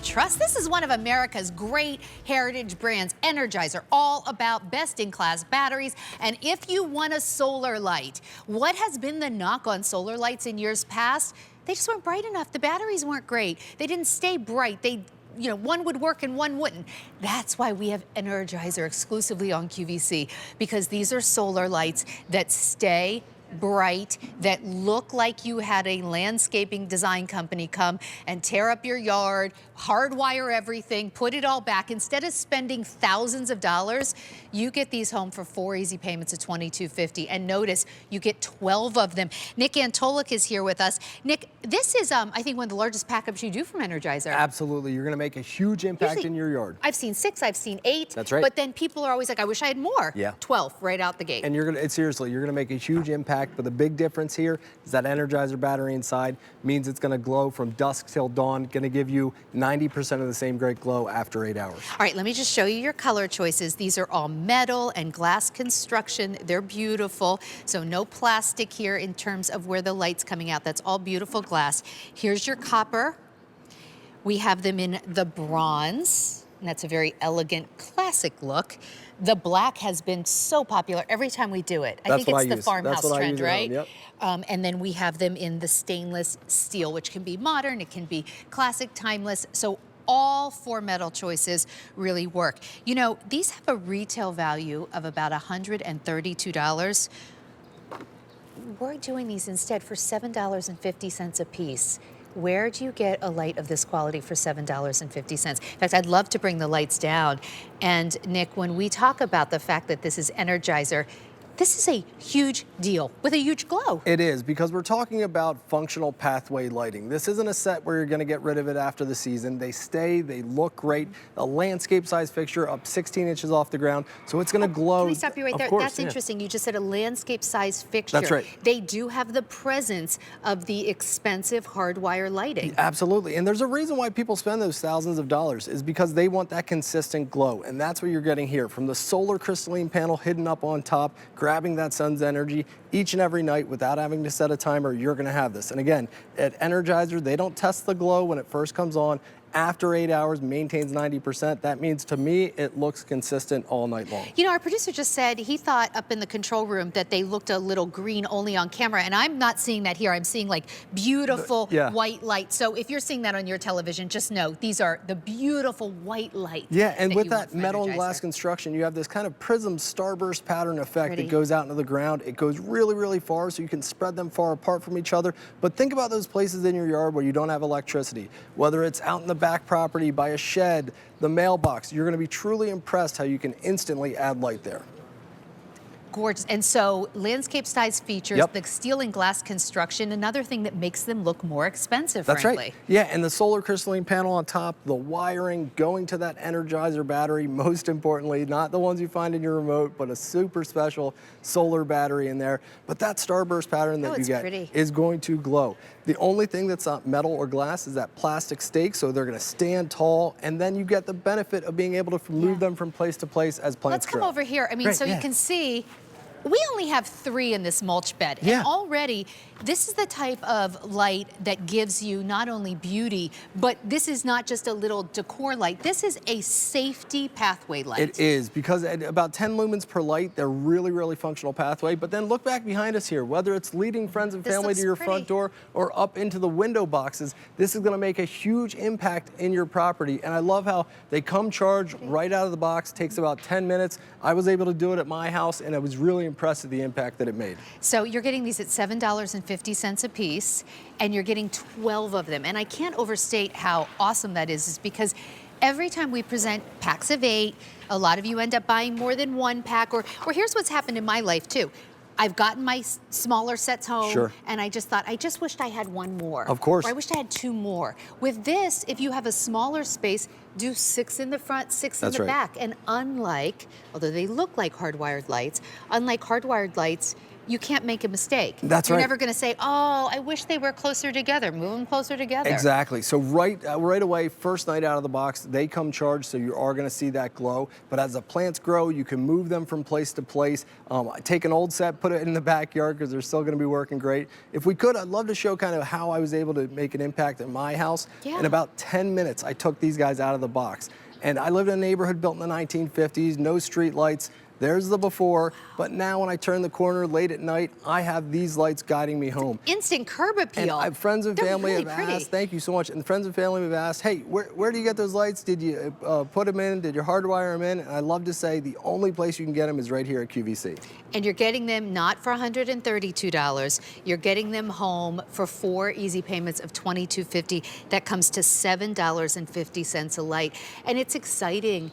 trust. This is one of America's great heritage brands, Energizer, all about best-in-class batteries. And if you want a solar light, what has been the knock on solar lights in years past? They just weren't bright enough. The batteries weren't great. They didn't stay bright. One would work and one wouldn't. That's why we have Energizer exclusively on QVC, because these are solar lights that stay bright, that look like you had a landscaping design company come and tear up your yard, hardwire everything, put it all back. Instead of spending thousands of dollars, you get these home for 4 easy payments of $22.50. And notice, you get 12 of them. Nick Antolik is here with us. Nick, this is, I think, one of the largest packups you do from Energizer. Absolutely. You're going to make a huge impact in your yard. I've seen 6, I've seen 8. That's right. But then people are always like, I wish I had more. Yeah. 12 right out the gate. And seriously, you're going to make a huge impact. But the big difference here is that Energizer battery inside means it's going to glow from dusk till dawn, going to give you 90% of the same great glow after 8 hours. All right, let me just show you your color choices. These are all metal and glass construction. They're beautiful. So no plastic here in terms of where the light's coming out. That's all beautiful glass. Here's your copper. We have them in the bronze. And that's a very elegant, classic look. The black has been so popular every time we do it. I think it's the farmhouse trend, right? Yep. And then we have them in the stainless steel, which can be modern, it can be classic, timeless. So all 4 metal choices really work. You know, these have a retail value of about $132. We're doing these instead for $7.50 a piece. Where do you get a light of this quality for $7.50? In fact, I'd love to bring the lights down. And Nick, when we talk about the fact that this is Energizer, this is a huge deal with a huge glow. It is, because we're talking about functional pathway lighting. This isn't a set where you're going to get rid of it after the season. They stay, they look great. A landscape size fixture up 16 inches off the ground, so it's going to glow. Can we stop you right there? Of course, That's interesting. You just said a landscape size fixture. That's right. They do have the presence of the expensive hardwire lighting. Absolutely, and there's a reason why people spend those thousands of dollars, is because they want that consistent glow, and that's what you're getting here. From the solar crystalline panel hidden up on top, grabbing that sun's energy each and every night without having to set a timer, you're going to have this. And again, at Energizer, they don't test the glow when it first comes on. After 8 hours, maintains 90%. That means, to me, it looks consistent all night long. You know, our producer just said he thought up in the control room that they looked a little green only on camera, and I'm not seeing that here. I'm seeing like beautiful white light. So if you're seeing that on your television, just know these are the beautiful white light. Yeah, and with that metal and glass construction, you have this kind of prism starburst pattern effect that goes out into the ground. It goes really, really far, so you can spread them far apart from each other. But think about those places in your yard where you don't have electricity, whether it's out in the back property, by a shed, the mailbox. You're going to be truly impressed how you can instantly add light there. Gorgeous. And so landscape size features, the steel and glass construction, another thing that makes them look more expensive, That's frankly. right. Yeah, and the solar crystalline panel on top, the wiring going to that Energizer battery, most importantly, not the ones you find in your remote, but a super special solar battery in there. But that starburst pattern that you get is going to glow. The only thing that's not metal or glass is that plastic stake, so they're going to stand tall, and then you get the benefit of being able to move them from place to place as plants grow. Let's come over here. I mean, so you can see, we only have 3 in this mulch bed. And already, this is the type of light that gives you not only beauty, but this is not just a little decor light. This is a safety pathway light. It is, because at about 10 lumens per light, they're really, really functional pathway. But then look back behind us here, whether it's leading friends and family to your front door or up into the window boxes, this is going to make a huge impact in your property. And I love how they come charged right out of the box. Takes about 10 minutes. I was able to do it at my house, and I was really impressed with the impact that it made. So you're getting these at $7.50 a piece, and you're getting 12 of them. And I can't overstate how awesome that is because every time we present packs of 8, a lot of you end up buying more than 1 pack, or here's what's happened in my life too. I've gotten my smaller sets home, and I just thought, I just wished I had 1 more. Of course. Or I wished I had 2 more. With this, if you have a smaller space, do 6 in the front, 6 in the back. And unlike, although they look like hardwired lights, unlike hardwired lights, you can't make a mistake. That's You're right. never going to say, oh, I wish they were closer together. Move them closer together. Exactly. So right away, first night out of the box, they come charged, so you are going to see that glow. But as the plants grow, you can move them from place to place. Take an old set, put it in the backyard because they're still going to be working great. If we could, I'd love to show kind of how I was able to make an impact at my house. Yeah. In about 10 minutes, I took these guys out of the box. And I lived in a neighborhood built in the 1950s, no street lights. There's the before, but now when I turn the corner late at night, I have these lights guiding me home. Instant curb appeal. And friends and They're family really have pretty. asked, thank you so much, and friends and family have asked, hey, where do you get those lights? Did you put them in? Did you hardwire them in? And I love to say the only place you can get them is right here at QVC. And you're getting them not for $132. You're getting them home for 4 easy payments of $22.50. That comes to $7.50 a light. And it's exciting.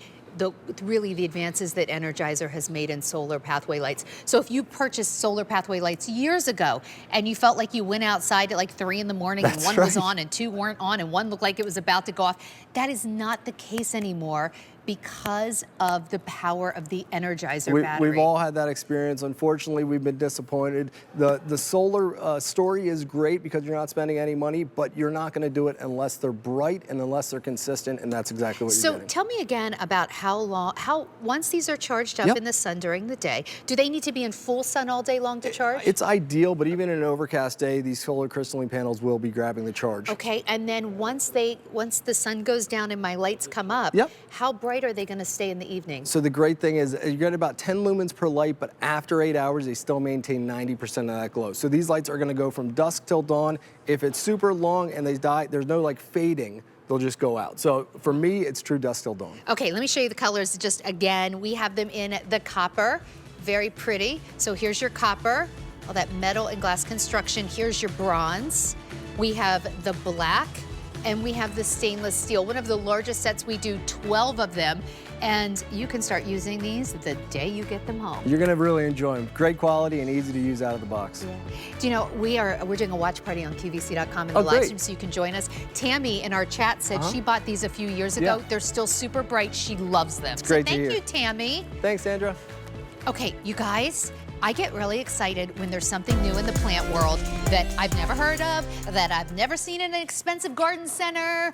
Really the advances that Energizer has made in solar pathway lights. So if you purchased solar pathway lights years ago and you felt like you went outside at like 3 in the morning and one was on and 2 weren't on and one looked like it was about to go off, that is not the case anymore because of the power of the Energizer battery. We've all had that experience. Unfortunately, we've been disappointed. The solar story is great because you're not spending any money, but you're not going to do it unless they're bright and unless they're consistent, and that's exactly what you're getting. So tell me again about once these are charged up in the sun during the day, do they need to be in full sun all day long to charge? It's ideal, but even in an overcast day, these solar crystalline panels will be grabbing the charge. Okay, and then once the sun goes down and my lights come up, how bright are they going to stay in the evening? So the great thing is you get about 10 lumens per light, but after 8 hours, they still maintain 90% of that glow. So these lights are going to go from dusk till dawn. If it's super long and they die, there's no like fading. They'll just go out. So for me, it's true dusk till dawn. Okay, let me show you the colors just again. We have them in the copper, very pretty. So here's your copper, all that metal and glass construction. Here's your bronze. We have the black, and we have the stainless steel. One of the largest sets, we do 12 of them, and you can start using these the day you get them home. You're gonna really enjoy them. Great quality and easy to use out of the box. Yeah. Do you know, we're doing a watch party on QVC.com in the live stream, so you can join us. Tammy in our chat said she bought these a few years ago. They're still super bright. She loves them. It's great to hear. Thank you, Tammy. Thanks, Sandra. Okay, you guys, I get really excited when there's something new in the plant world that I've never heard of, that I've never seen in an expensive garden center, or